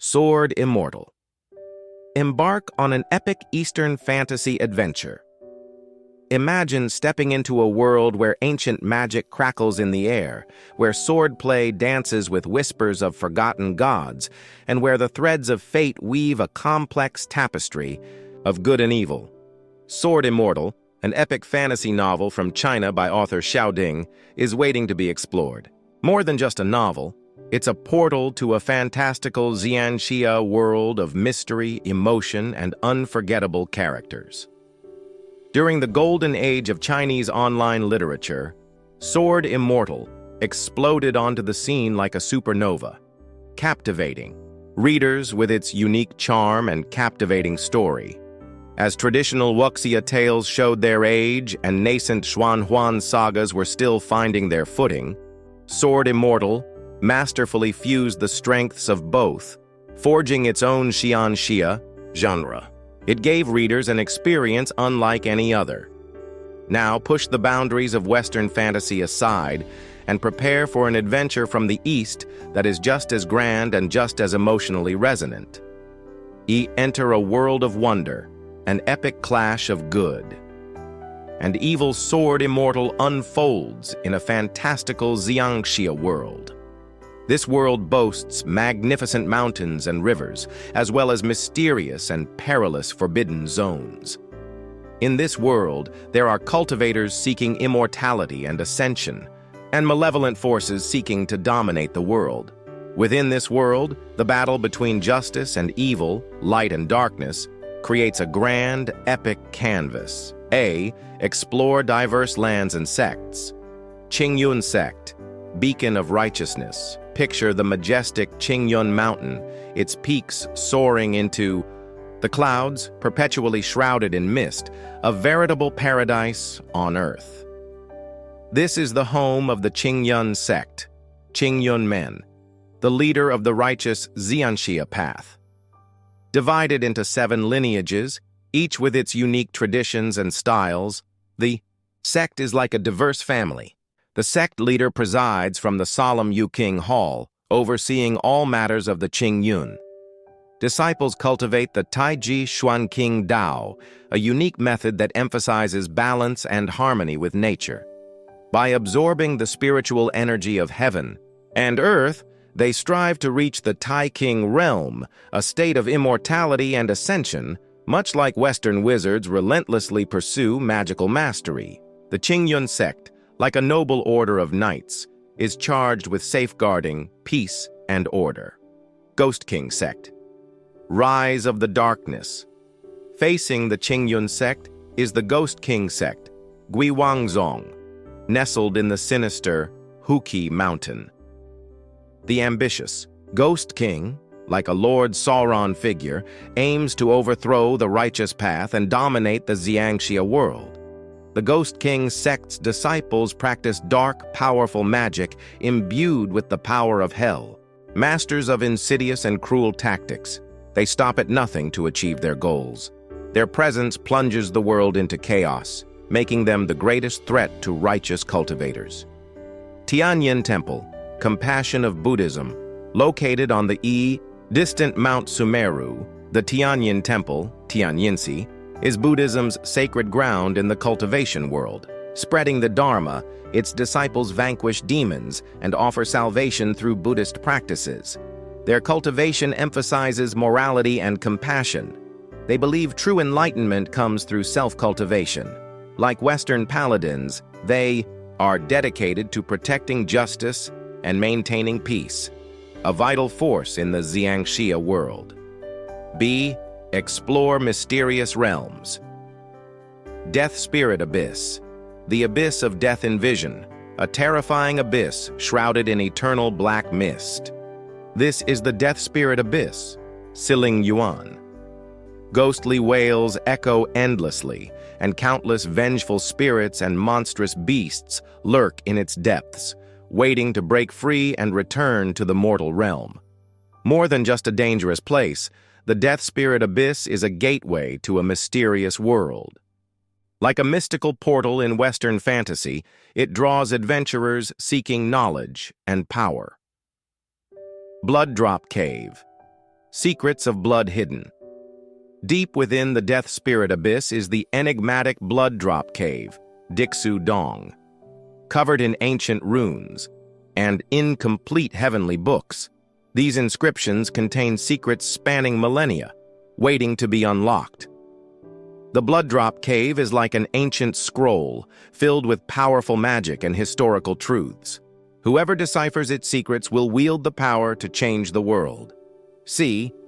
Sword Immortal. Embark on an epic Eastern fantasy adventure. Imagine stepping into a world where ancient magic crackles in the air, where swordplay dances with whispers of forgotten gods, and where the threads of fate weave a complex tapestry of good and evil. Sword Immortal, an epic fantasy novel from China by author Xiao Ding, is waiting to be explored. More than just a novel, it's a portal to a fantastical Xianxia world of mystery, emotion, and unforgettable characters. During the golden age of Chinese online literature, Sword Immortal exploded onto the scene like a supernova, captivating readers with its unique charm and captivating story. As traditional wuxia tales showed their age and nascent xuanhuan sagas were still finding their footing, Sword Immortal masterfully fused the strengths of both, forging its own Xianxia genre. It gave readers an experience unlike any other. Now push the boundaries of Western fantasy aside and prepare for an adventure from the East that is just as grand and just as emotionally resonant. Enter a world of wonder, an epic clash of good and evil. Sword Immortal unfolds in a fantastical Xianxia world. This world boasts magnificent mountains and rivers, as well as mysterious and perilous forbidden zones. In this world, there are cultivators seeking immortality and ascension, and malevolent forces seeking to dominate the world. Within this world, the battle between justice and evil, light and darkness, creates a grand, epic canvas. Explore diverse lands and sects. Qingyun Sect, beacon of righteousness. Picture the majestic Qingyun Mountain, its peaks soaring into the clouds, perpetually shrouded in mist, a veritable paradise on earth. This is the home of the Qingyun Sect, Qingyun men, the leader of the righteous Xianxia path. Divided into 7 lineages, each with its unique traditions and styles, the sect is like a diverse family. The sect leader presides from the solemn Yuking Hall, overseeing all matters of the Qingyun. Disciples cultivate the Taiji Xuanqing Dao, a unique method that emphasizes balance and harmony with nature. By absorbing the spiritual energy of heaven and earth, they strive to reach the Taiqing realm, a state of immortality and ascension, much like Western wizards relentlessly pursue magical mastery. The Qingyun Sect, like a noble order of knights, is charged with safeguarding peace and order. King Sect. Rise of the Darkness. Facing the Qingyun Sect is the King Sect, Gui Li, nestled in the sinister Huqi Mountain. The ambitious Ghost King, like a Lord Sauron figure, aims to overthrow the righteous path and dominate the Xianxia world. The King Sect's disciples practice dark, powerful magic imbued with the power of hell. Masters of insidious and cruel tactics, they stop at nothing to achieve their goals. Their presence plunges the world into chaos, making them the greatest threat to righteous cultivators. Tianyin Temple, compassion of Buddhism, located on the distant Mount Sumeru, the Tianyin Temple, Tianyin, is Buddhism's sacred ground in the cultivation world. Spreading the Dharma, its disciples vanquish demons and offer salvation through Buddhist practices. Their cultivation emphasizes morality and compassion. They believe true enlightenment comes through self-cultivation. Like Western paladins, they are dedicated to protecting justice and maintaining peace, a vital force in the Xianxia world. Explore mysterious realms. Death Spirit Abyss. The abyss of death in vision, a terrifying abyss shrouded in eternal black mist. This is the Death Spirit Abyss, Siling Yuan. Ghostly wails echo endlessly, and countless vengeful spirits and monstrous beasts lurk in its depths, waiting to break free and return to the mortal realm. More than just a dangerous place, the Death Spirit Abyss is a gateway to a mysterious world. Like a mystical portal in Western fantasy, it draws adventurers seeking knowledge and power. Blood Drop Cave. Secrets of Blood Hidden. Deep within the Death Spirit Abyss is the enigmatic Blood Drop Cave, Dixu Dong. Covered in ancient runes and incomplete heavenly books, these inscriptions contain secrets spanning millennia, waiting to be unlocked. The Blood Drop Cave is like an ancient scroll filled with powerful magic and historical truths. Whoever deciphers its secrets will wield the power to change the world.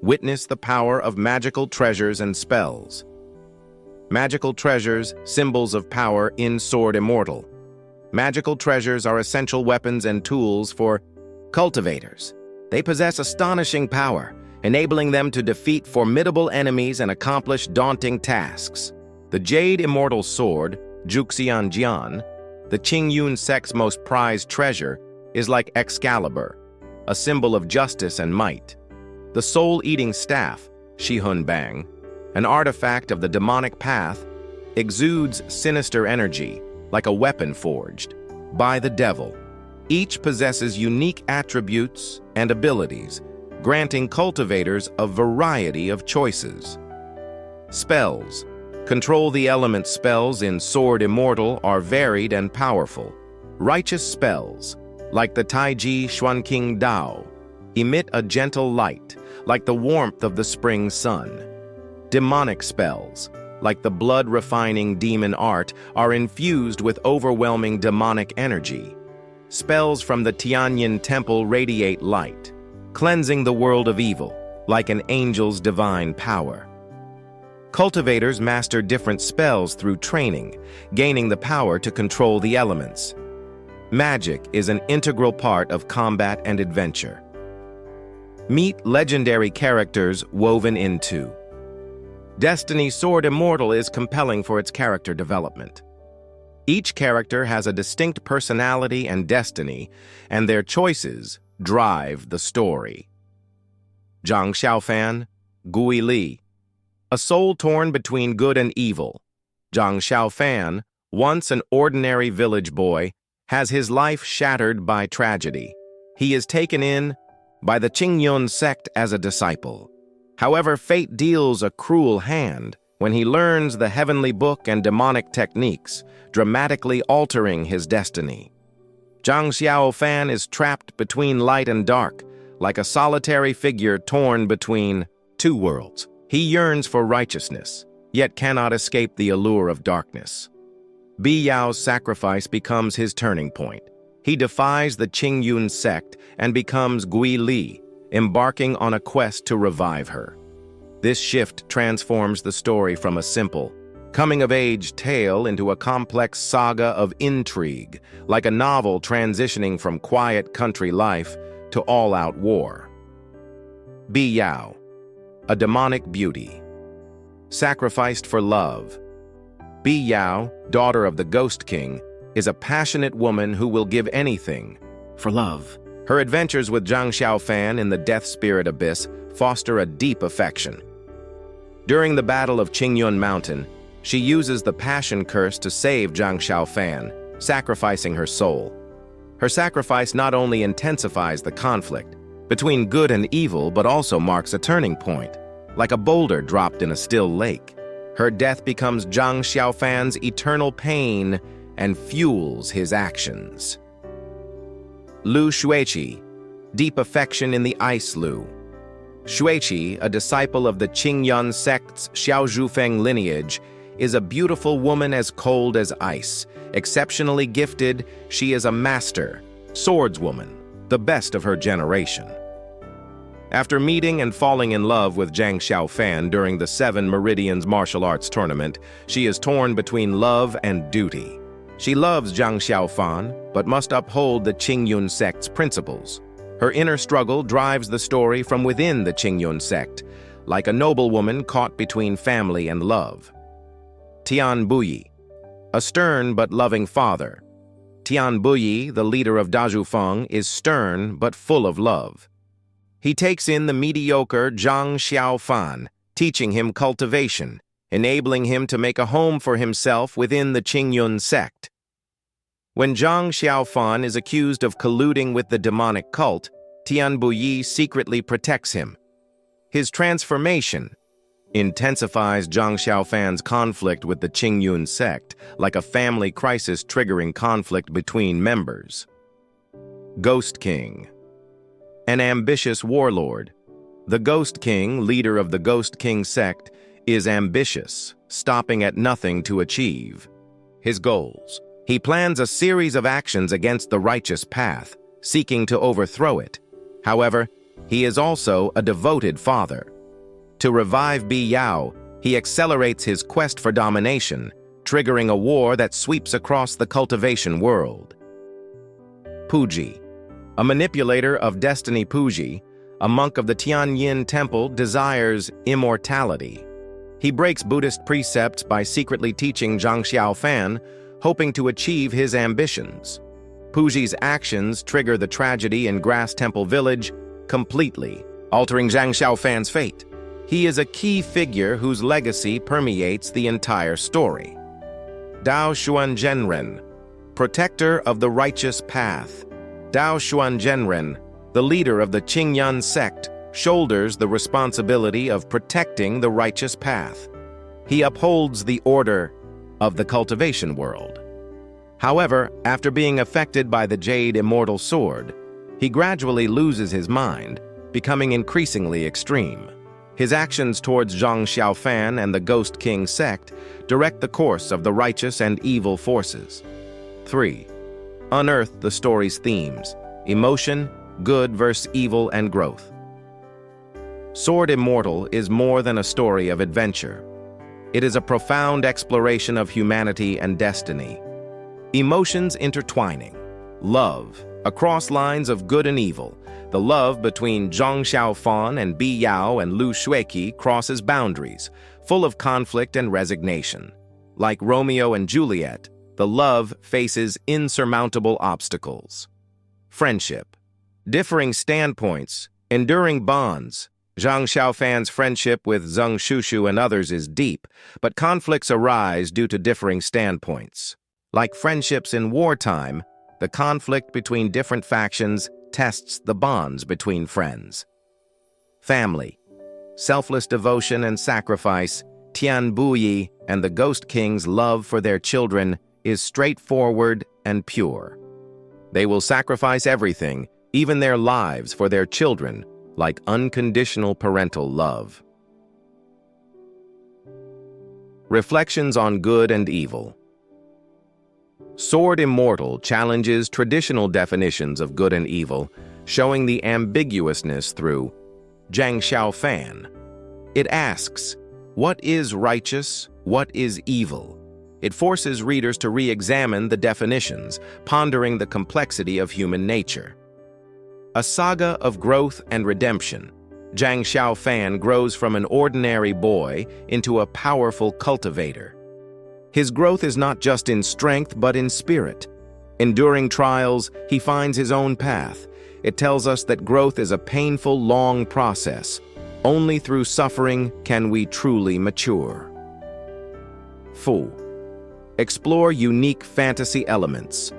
Witness the power of magical treasures and spells. Magical treasures, symbols of power in Sword Immortal. Magical treasures are essential weapons and tools for cultivators. They possess astonishing power, enabling them to defeat formidable enemies and accomplish daunting tasks. The Jade Immortal Sword, Xianxia, the Qingyun Sect's most prized treasure, is like Excalibur, a symbol of justice and might. The soul-eating staff, xuanhuan, an artifact of the demonic path, exudes sinister energy, like a weapon forged by the devil. Each possesses unique attributes and abilities, granting cultivators a variety of choices. Spells. Control the element spells in Sword Immortal are varied and powerful. Righteous spells, like the Taiji Xuanqing Dao, emit a gentle light, like the warmth of the spring sun. Demonic spells, like the blood-refining demon art, are infused with overwhelming demonic energy. Spells from the Tianyin Temple radiate light, cleansing the world of evil, like an angel's divine power. Cultivators master different spells through training, gaining the power to control the elements. Magic is an integral part of combat and adventure. Meet legendary characters woven into. Destiny Sword Immortal is compelling for its character development. Each character has a distinct personality and destiny, and their choices drive the story. Zhang Xiaofan, Gui Li. A soul torn between good and evil. Zhang Xiaofan, once an ordinary village boy, has his life shattered by tragedy. He is taken in by the Qingyun Sect as a disciple. However, fate deals a cruel hand when he learns the heavenly book and demonic techniques, dramatically altering his destiny. Zhang Xiaofan is trapped between light and dark, like a solitary figure torn between two worlds. He yearns for righteousness, yet cannot escape the allure of darkness. Bi Yao's sacrifice becomes his turning point. He defies the Qingyun Sect and becomes Gui Li, embarking on a quest to revive her. This shift transforms the story from a simple, coming-of-age tale into a complex saga of intrigue, like a novel transitioning from quiet country life to all-out war. Bi Yao, a demonic beauty. Sacrificed for love. Bi Yao, daughter of the Ghost King, is a passionate woman who will give anything for love. Her adventures with Zhang Xiaofan in the Death Spirit Abyss foster a deep affection. During the Battle of Qingyun Mountain, she uses the Passion Curse to save Zhang Xiaofan, sacrificing her soul. Her sacrifice not only intensifies the conflict between good and evil, but also marks a turning point, like a boulder dropped in a still lake. Her death becomes Zhang Xiaofan's eternal pain and fuels his actions. Lu Xueqi, deep affection in the Ice Lu. Xueqi, a disciple of the Qingyun Sect's Xiaozhufeng lineage, is a beautiful woman as cold as ice. Exceptionally gifted, she is a master, swordswoman, the best of her generation. After meeting and falling in love with Zhang Xiaofan during the Seven Meridians martial arts tournament, she is torn between love and duty. She loves Zhang Xiaofan, but must uphold the Qingyun Sect's principles. Her inner struggle drives the story from within the Qingyun Sect, like a noblewoman caught between family and love. Tian Buyi, a stern but loving father. Tian Buyi, the leader of Dazhufeng, is stern but full of love. He takes in the mediocre Zhang Xiaofan, teaching him cultivation, enabling him to make a home for himself within the Qingyun Sect. When Zhang Xiaofan is accused of colluding with the demonic cult, Tian Buyi secretly protects him. His transformation intensifies Zhang Xiaofan's conflict with the Qingyun Sect, like a family crisis triggering conflict between members. Ghost King. An ambitious warlord. The Ghost King, leader of the King Sect, is ambitious, stopping at nothing to achieve his goals. He plans a series of actions against the righteous path, seeking to overthrow it. However, he is also a devoted father. To revive Bi Yao, he accelerates his quest for domination, triggering a war that sweeps across the cultivation world. Puji. A manipulator of destiny, Puji, a monk of the Tianyin Temple, desires immortality. He breaks Buddhist precepts by secretly teaching Zhang Xiaofan, hoping to achieve his ambitions. Puji's actions trigger the tragedy in Grass Temple Village completely, altering Zhang Xiaofan's fate. He is a key figure whose legacy permeates the entire story. Dao Xuanzhenren, protector of the righteous path. Dao Xuanzhenren, the leader of the Qingyun Sect, shoulders the responsibility of protecting the righteous path. He upholds the order of the cultivation world. However, after being affected by the Jade Immortal Sword, he gradually loses his mind, becoming increasingly extreme. His actions towards Zhang Xiaofan and the King Sect direct the course of the righteous and evil forces. 3. Unearth the story's themes: emotion, good versus evil, and growth. Sword Immortal is more than a story of adventure. It is a profound exploration of humanity and destiny. Emotions intertwining. Love, across lines of good and evil. The love between Zhang Xiaofan and Bi Yao and Lu Xueqi crosses boundaries, full of conflict and resignation. Like Romeo and Juliet, the love faces insurmountable obstacles. Friendship. Differing standpoints, enduring bonds. Zhang Xiaofan's friendship with Zheng Shushu and others is deep, but conflicts arise due to differing standpoints. Like friendships in wartime, the conflict between different factions tests the bonds between friends. Family. Selfless devotion and sacrifice. Tian Buyi and the King's love for their children is straightforward and pure. They will sacrifice everything, even their lives, for their children, like unconditional parental love. Reflections on good and evil. Sword Immortal challenges traditional definitions of good and evil, showing the ambiguousness through Zhang Xiaofan. It asks, what is righteous? What is evil? It forces readers to re-examine the definitions, pondering the complexity of human nature. A saga of growth and redemption. Zhang Xiaofan grows from an ordinary boy into a powerful cultivator. His growth is not just in strength, but in spirit. Enduring trials, he finds his own path. It tells us that growth is a painful, long process. Only through suffering can we truly mature. 4. Explore unique fantasy elements.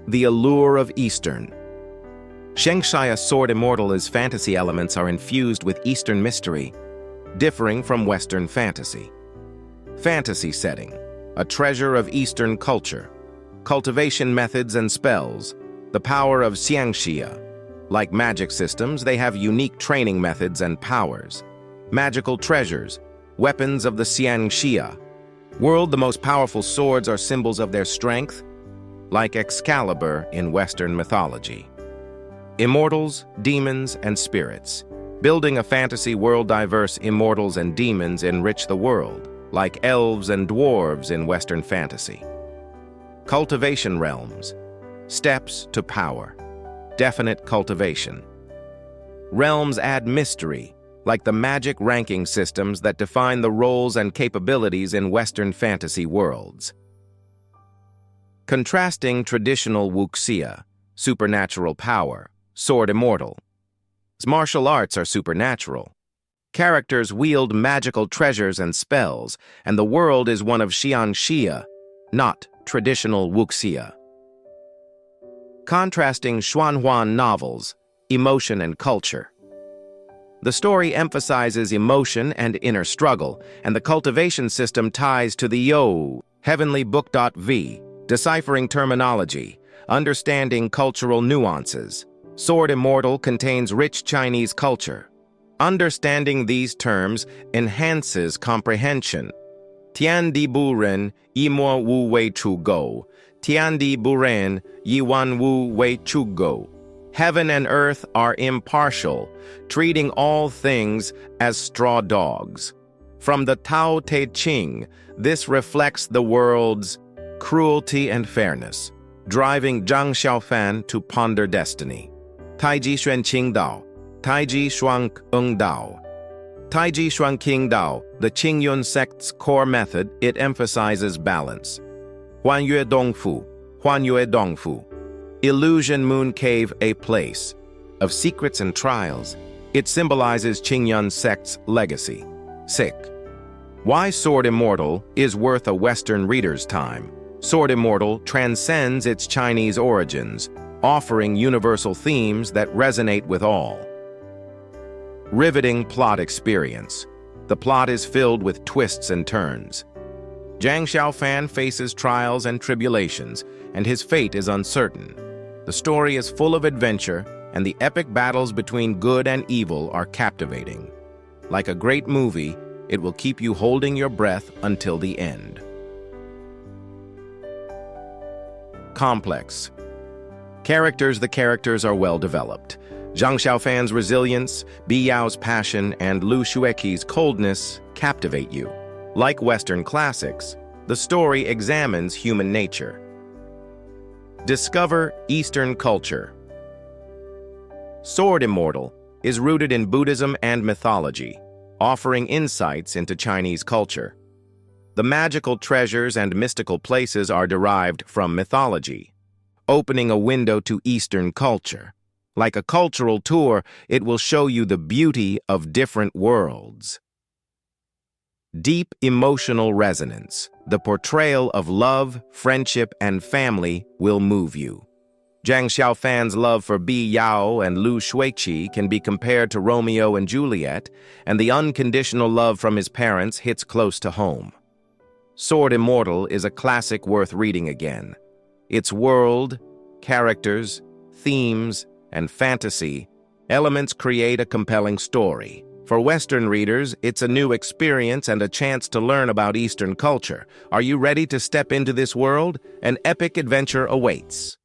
The allure of Eastern. Xianxia Sword Immortal's fantasy elements are infused with Eastern mystery, differing from Western fantasy. Fantasy setting. A treasure of Eastern culture. Cultivation methods and spells. The power of Xianxia. Like magic systems, they have unique training methods and powers. Magical treasures. Weapons of the Xianxia. World, the most powerful swords are symbols of their strength, like Excalibur in Western mythology. Immortals, demons, and spirits. Building a fantasy world, diverse immortals and demons enrich the world, like elves and dwarves in Western fantasy. Cultivation realms. Steps to power. Definite cultivation. Realms add mystery, like the magic ranking systems that define the roles and capabilities in Western fantasy worlds. Contrasting traditional wuxia, supernatural power, Sword Immortal. Martial arts are supernatural. Characters wield magical treasures and spells, and the world is one of Xianxia, not traditional wuxia. Contrasting xuanhuan novels, emotion and culture. The story emphasizes emotion and inner struggle, and the cultivation system ties to the Yo, heavenly book.v, deciphering terminology, understanding cultural nuances. Sword Immortal contains rich Chinese culture. Understanding these terms enhances comprehension. Tian di bu ren, yi mo wu wei chu go. Tian di bu ren, yi wan wu wei chu go. Heaven and earth are impartial, treating all things as straw dogs. From the Tao Te Ching, this reflects the world's cruelty and fairness, driving Zhang Xiaofan to ponder destiny. Taiji Xuan Qing Dao, Taiji Xuan Eng Dao. Taiji Xuan Qing Dao, the Qingyun Sect's core method, it emphasizes balance. Huanyue Dongfu, Huanyue Dongfu. Illusion Moon Cave, a place of secrets and trials. It symbolizes Qingyun Sect's legacy. Sick. Why Sword Immortal is worth a Western reader's time. Sword Immortal transcends its Chinese origins, offering universal themes that resonate with all. Riveting plot experience. The plot is filled with twists and turns. Zhang Xiaofan faces trials and tribulations, and his fate is uncertain. The story is full of adventure, and the epic battles between good and evil are captivating. Like a great movie, it will keep you holding your breath until the end. Complex. The characters are well developed. Zhang Xiaofan's resilience, Bi Yao's passion, and Lu Xueqi's coldness captivate you. Like Western classics, the story examines human nature. Discover Eastern culture. Sword Immortal is rooted in Buddhism and mythology, offering insights into Chinese culture. The magical treasures and mystical places are derived from mythology, opening a window to Eastern culture. Like a cultural tour, it will show you the beauty of different worlds. Deep emotional resonance. The portrayal of love, friendship, and family will move you. Zhang Xiaofan's love for Bi Yao and Lu Xueqi can be compared to Romeo and Juliet, and the unconditional love from his parents hits close to home. Sword Immortal is a classic worth reading again. Its world, characters, themes, and fantasy elements create a compelling story. For Western readers, it's a new experience and a chance to learn about Eastern culture. Are you ready to step into this world? An epic adventure awaits.